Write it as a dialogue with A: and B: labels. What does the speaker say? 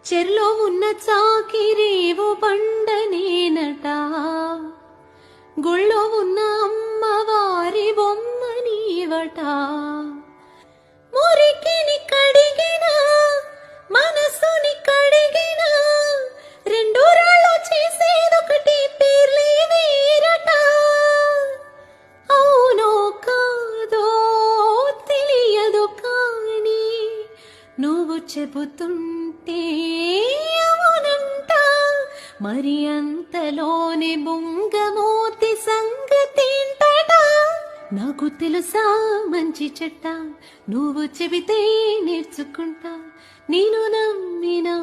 A: చెర్లో ఉన్న చాకిరేవు బండనేనట, గుళ్ళో ఉన్న అమ్మవారి బొమ్మ నీవట. మురికిని కడిగిన మనసుని కడిగిన రెండు రాళ్ళు చేసేదొకటి పేర్లే వేరట. అవునో కాదో తెలియదు కానీ నువ్వు చెబుతుంటే అవునంట. మరి అంతలోనే బొంగమూతి సంగతేంటట. నాకు తెలుసా మంచి చెట్ట, నువ్వు చెబితే నేర్చుకుంటా. నేను నమ్మినా